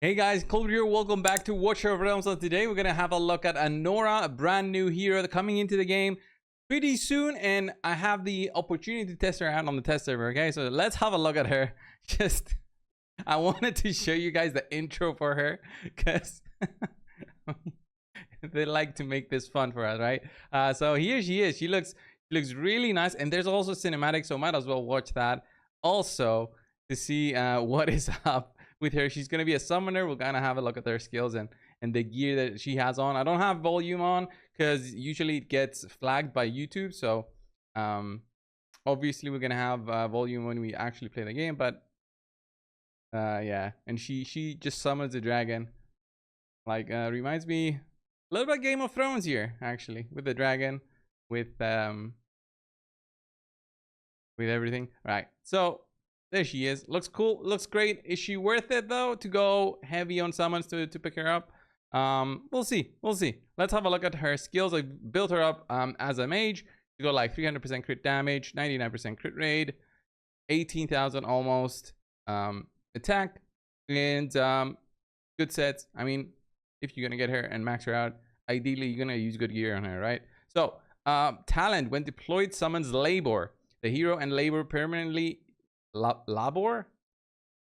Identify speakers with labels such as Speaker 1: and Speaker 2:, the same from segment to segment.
Speaker 1: Hey guys, coldbrew here. Welcome back to Watcher of Realms. So today we're gonna have a look at ANORA, a brand new hero coming into the game pretty soon, and I have the opportunity to test her out on the test server. Okay, so let's have a look at her. I wanted to show you guys the intro for her because they like to make this fun for us, right? So here she is. She looks really nice, and there's also cinematic, so might as well watch that also to see what is up with her. She's gonna be a summoner. We're gonna have a look at her skills and the gear that she has on. I don't have volume on because usually it gets flagged by YouTube, so obviously we're gonna have volume when we actually play the game. But yeah, and she just summons a dragon, like reminds me a little bit Game of Thrones here, actually, with the dragon, with everything. Right, so there she is. Looks cool, looks great. Is she worth it though to go heavy on summons to pick her up? We'll see. Let's have a look at her skills. I built her up as a mage. She got like 300% crit damage, 99% crit rate, 18,000 almost attack, and good sets. I mean, if you're gonna get her and max her out, ideally you're gonna use good gear on her, right? So talent: when deployed, summons labor. The hero and labor permanently labor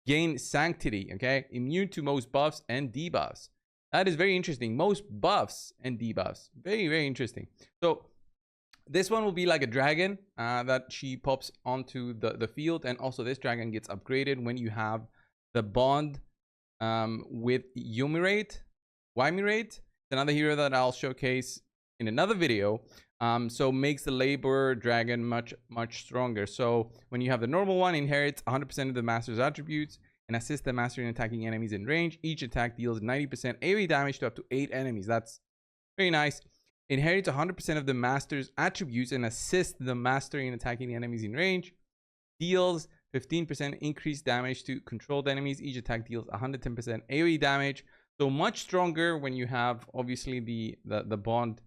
Speaker 1: gain sanctity. Okay, immune to most buffs and debuffs. That is very interesting. Most buffs and debuffs. Very interesting. So this one will be like a dragon that she pops onto the field, and also this dragon gets upgraded when you have the bond with Yumirate. Another hero that I'll showcase in another video. So makes the labor dragon much stronger. So when you have the normal one, inherits 100% of the master's attributes and assists the master in attacking enemies in range. Each attack deals 90% AoE damage to up to 8 enemies. That's very nice. Inherits 100% of the master's attributes and assists the master in attacking enemies in range. Deals 15% increased damage to controlled enemies. Each attack deals 110% AoE damage. So much stronger when you have obviously the bond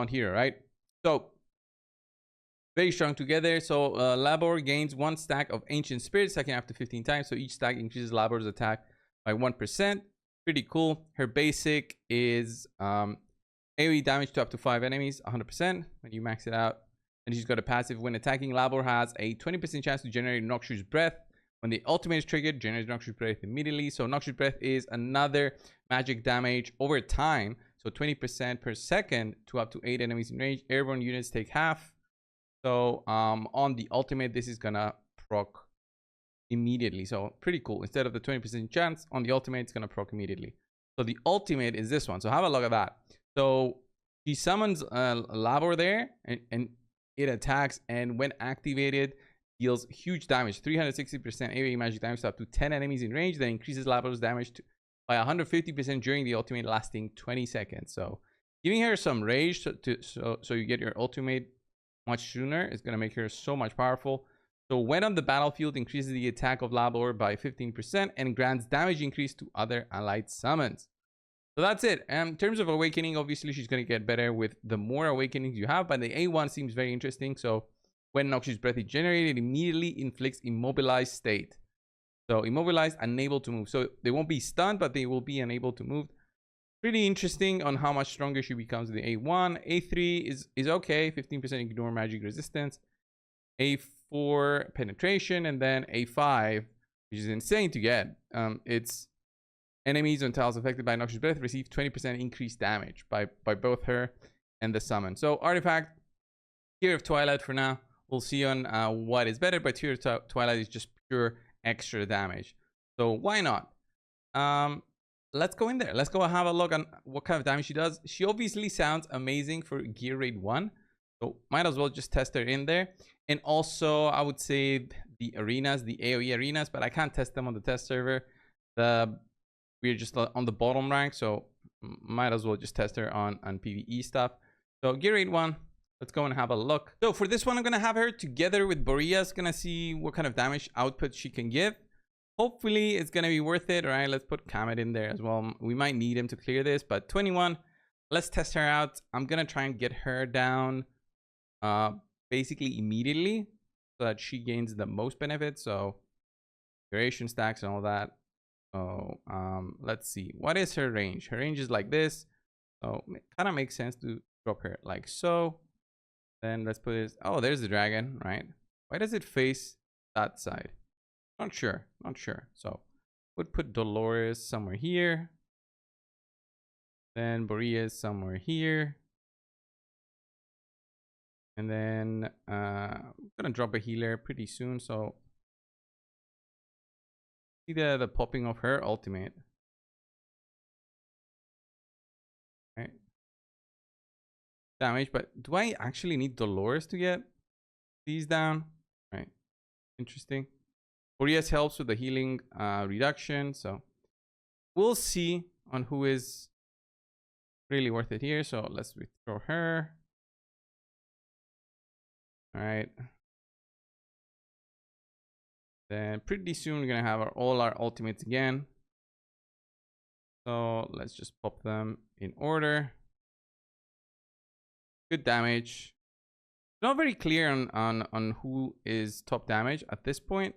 Speaker 1: here, right? So very strong together. So Labor gains 1 stack of ancient spirits, stacking after 15 times. So each stack increases Labor's attack by 1%. Pretty cool. Her basic is AoE damage to up to 5 enemies, 100% when you max it out. And she's got a passive: when attacking, Labor has a 20% chance to generate Noxious Breath. When the ultimate is triggered, generates Noxious Breath immediately. So Noxious Breath is another magic damage over time. So 20% per second to up to 8 enemies in range. Airborne units take half. So on the ultimate, this is gonna proc immediately. So pretty cool. Instead of the 20% chance, on the ultimate, it's gonna proc immediately. So the ultimate is this one. So have a look at that. So he summons Labor there, and it attacks, and when activated, deals huge damage, 360% AoE magic damage to up to 10 enemies in range. That increases Labor's damage by 150% during the ultimate, lasting 20 seconds. So giving her some rage so you get your ultimate much sooner is going to make her so much powerful. So when on the battlefield, increases the attack of Labor by 15% and grants damage increase to other allied summons. So that's it. In terms of awakening, obviously she's going to get better with the more awakenings you have, but the A1 seems very interesting. So when Noxious Breath is generated, it immediately inflicts immobilized state. So immobilized, unable to move. So they won't be stunned, but they will be unable to move. Pretty interesting on how much stronger she becomes with the A1. A3 is okay, 15% ignore magic resistance. A4 penetration, and then A5, which is insane to get. It's enemies on tiles affected by Noxious Breath receive 20% increased damage by both her and the summon. So artifact, Tear of Twilight for now. We'll see on what is better, but Tear of Twilight is just pure extra damage. So why not? Let's go in there. Let's go have a look on what kind of damage she does. She obviously sounds amazing for gear rate 1. So might as well just test her in there. And also I would say the arenas, the AoE arenas, but I can't test them on the test server. We're just on the bottom rank, so might as well just test her on PvE stuff. So gear rate 1. Let's go and have a look. So for this one, I'm going to have her together with Boreas. Going to see what kind of damage output she can give. Hopefully, it's going to be worth it. All right, let's put Kamet in there as well. We might need him to clear this, but 21. Let's test her out. I'm going to try and get her down basically immediately so that she gains the most benefit. So duration stacks and all that. So let's see. What is her range? Her range is like this. So it kind of makes sense to drop her like so. Then let's put this. Oh, there's the dragon, right? Why does it face that side? Not sure. Not sure. So would put Dolores somewhere here. Then Boreas somewhere here. And then I'm gonna drop a healer pretty soon. So see the popping of her ultimate. Right. Damage, but do I actually need Dolores to get these down? Right. Interesting. Boreas helps with the healing reduction. So we'll see on who is really worth it here. So let's withdraw her. All right. Then pretty soon we're gonna have all our ultimates again. So let's just pop them in order. Good damage. Not very clear on who is top damage at this point.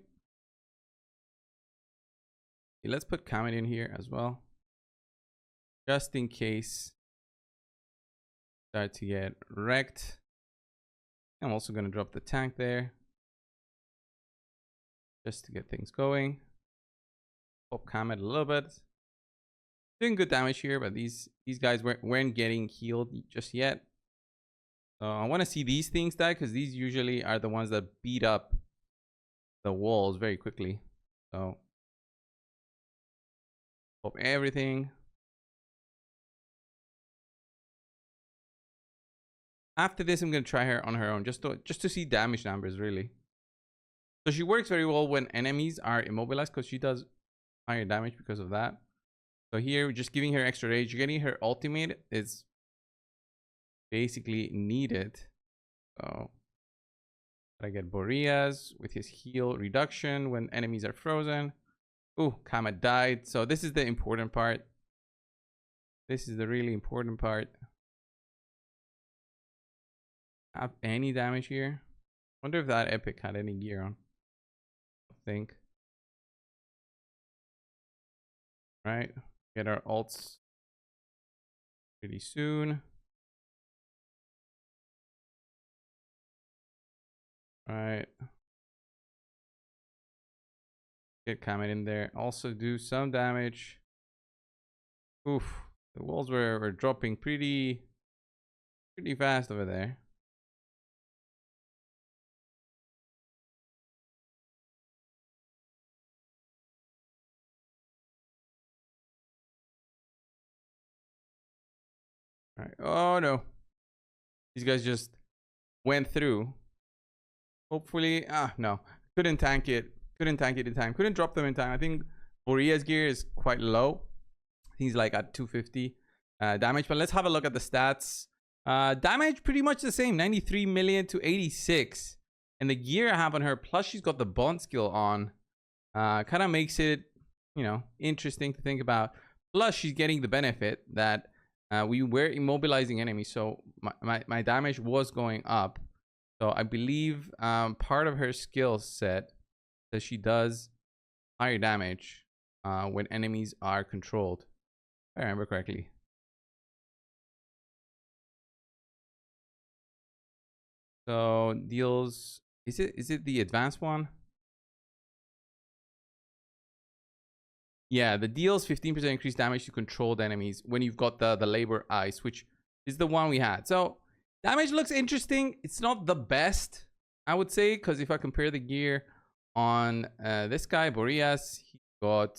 Speaker 1: Okay, let's put Kamen in here as well, just in case start to get wrecked. I'm also going to drop the tank there just to get things going. Pop Kamen a little bit. Doing good damage here, but these guys weren't getting healed just yet. So I want to see these things die, because these usually are the ones that beat up the walls very quickly. So pop everything. After this, I'm going to try her on her own, just to see damage numbers, really. So she works very well when enemies are immobilized, because she does higher damage because of that. So here, just giving her extra rage, getting her ultimate is basically needed. So I get Boreas with his heal reduction when enemies are frozen. Ooh, Kama died. So this is the important part. This is the really important part. Have any damage here? Wonder if that epic had any gear on. I think. Right. Get our ults pretty soon. Alright. Get Kamen in there. Also do some damage. Oof. The walls were dropping pretty fast over there. Alright. Oh no. These guys just went through. Hopefully. No. Couldn't tank it. Couldn't tank it in time. Couldn't drop them in time. I think Boreas gear is quite low. He's like at 250 damage. But let's have a look at the stats. Damage pretty much the same. 93 million to 86. And the gear I have on her, plus she's got the bond skill on. Kind of makes it, interesting to think about. Plus she's getting the benefit that we were immobilizing enemies. So my damage was going up. So I believe part of her skill set that she does higher damage when enemies are controlled. If I remember correctly. So deals, is it the advanced one? Yeah, the deals 15% increased damage to controlled enemies when you've got the labor ice, which is the one we had. So damage looks interesting. It's not the best, I would say, because if I compare the gear on this guy, Boreas, he got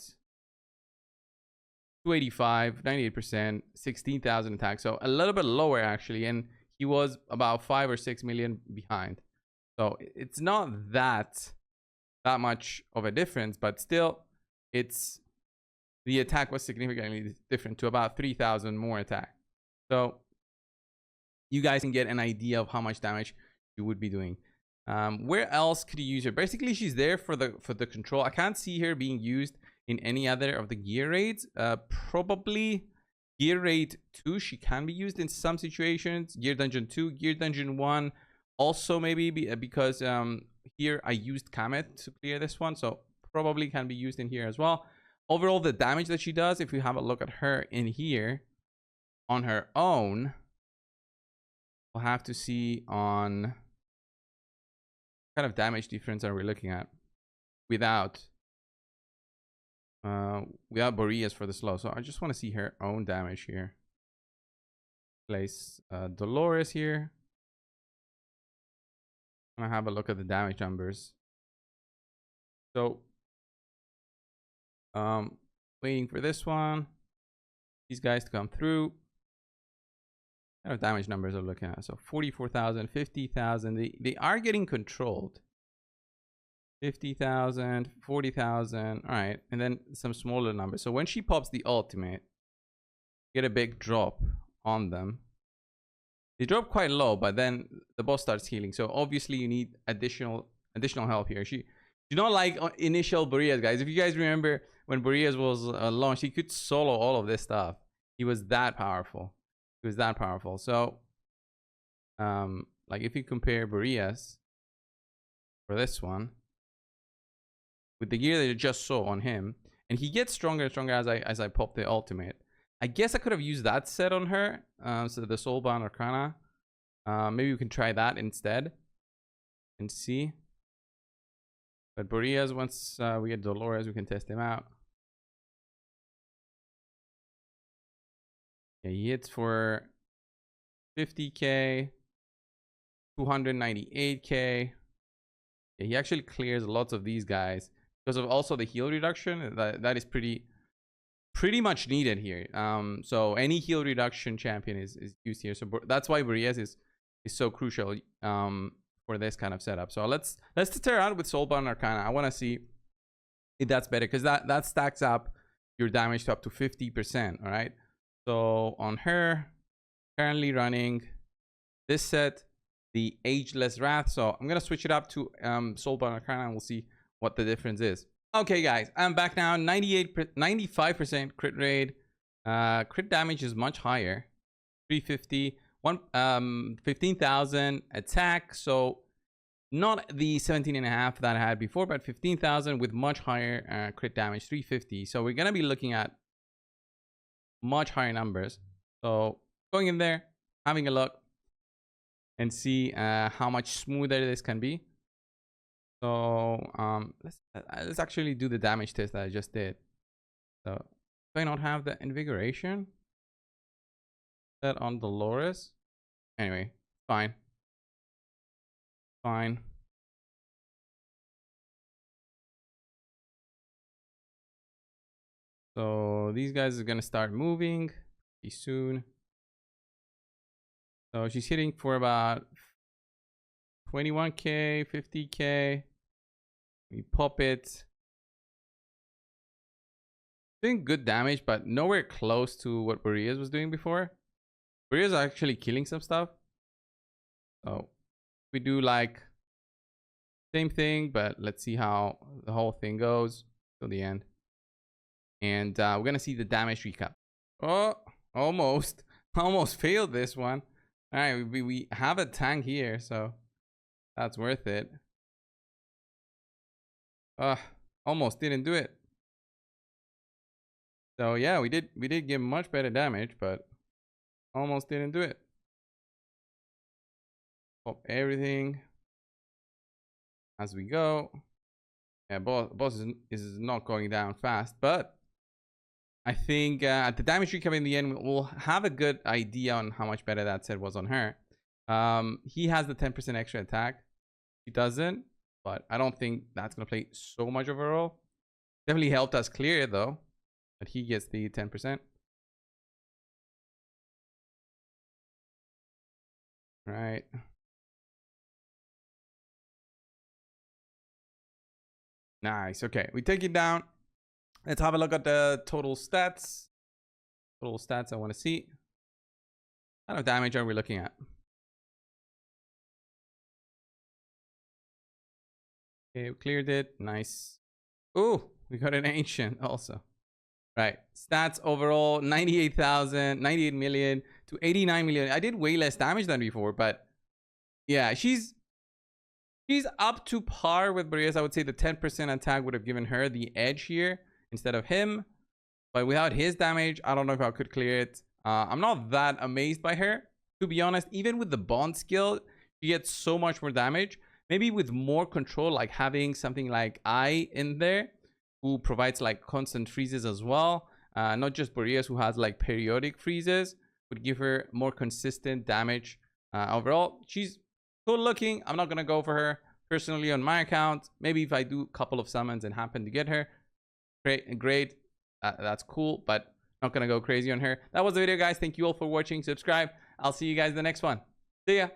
Speaker 1: 285, 98%, 16,000 attack. So a little bit lower, actually. And he was about 5 or 6 million behind. So it's not that much of a difference, but still, the attack was significantly different to about 3,000 more attack. So you guys can get an idea of how much damage you would be doing. Where else could you use her? Basically, she's there for the control. I can't see her being used in any other of the gear raids. Probably gear raid 2, she can be used in some situations. Gear dungeon 2, gear dungeon 1, also maybe because here I used Kamet to clear this one, so probably can be used in here as well. overall the damage that she does, if we have a look at her in here on her own, we'll have to see on what kind of damage difference are we looking at without Boreas for the slow. So I just want to see her own damage here. Place Dolores here. I'm gonna have a look at the damage numbers. So waiting for this one, these guys to come through. What kind of damage numbers are looking at? So 44,000, 50,000. They are getting controlled. 50,000, 40,000. All right, and then some smaller numbers. So when she pops the ultimate, get a big drop on them. They drop quite low, but then the boss starts healing. So obviously you need additional help here. She do not like initial Boreas, guys. If you guys remember when Boreas was launched, he could solo all of this stuff. He was that powerful. He was that powerful. So like if you compare Boreas for this one with the gear that you just saw on him, and he gets stronger and stronger as I pop the ultimate. I guess I could have used that set on her. So the Soulbound Arcana. Maybe we can try that instead and see. But Boreas, once we get Dolores, we can test him out. Yeah, he hits for 50k, 298k. Yeah, he actually clears lots of these guys because of also the heal reduction. That is pretty much needed here. So any heal reduction champion is used here. So that's why Boreas is so crucial for this kind of setup. So let's test her out with Soulbound Arcana. I want to see if that's better, because that stacks up your damage to up to 50%. All right. So on her, currently running this set, the Ageless Wrath. So I'm gonna switch it up to Soulbound Arcana, and we'll see what the difference is. Okay, guys, I'm back now. 95% crit rate. Crit damage is much higher. 350. 15,000 attack. So not the 17.5 that I had before, but 15,000 with much higher crit damage. 350. So we're gonna be looking at much higher numbers. So going in there, having a look, and see how much smoother this can be. So let's actually do the damage test that I just did. So do I not have the invigoration set on Dolores? Anyway, fine. So these guys are gonna start moving pretty soon. So she's hitting for about 21k, 50k. We pop it. Doing good damage, but nowhere close to what Boreas was doing before. Boreas are actually killing some stuff. So we do like same thing, but let's see how the whole thing goes till the end. And we're gonna see the damage recap. Oh, almost failed this one. All right, we have a tank here, so that's worth it. Almost didn't do it. So yeah, we did get much better damage, but almost didn't do it. Pop everything as we go. Yeah, boss is not going down fast, but I think at the damage recap in the end, we'll have a good idea on how much better that set was on her. He has the 10% extra attack. He doesn't, but I don't think that's gonna play so much of a role. Definitely helped us clear it though, but he gets the 10%. Right. Nice. Okay, we take it down. Let's have a look at the total stats. Total stats I want to see. What kind of damage are we looking at? Okay, we cleared it. Nice. Oh, we got an ancient also. Right. Stats overall 98,000, 98 million to 89 million. I did way less damage than before, but yeah, she's up to par with Boreas. I would say the 10% attack would have given her the edge here instead of him. But without his damage, I don't know if I could clear it. I'm not that amazed by her, to be honest. Even with the bond skill, she gets so much more damage. Maybe with more control, like having something like I in there, who provides like constant freezes as well. Not just Boreas, who has like periodic freezes, would give her more consistent damage. Overall, she's cool looking. I'm not going to go for her personally on my account. Maybe if I do a couple of summons and happen to get her, great. That's cool, but not going to go crazy on her. That was the video, guys. Thank you all for watching. Subscribe. I'll see you guys in the next one. See ya.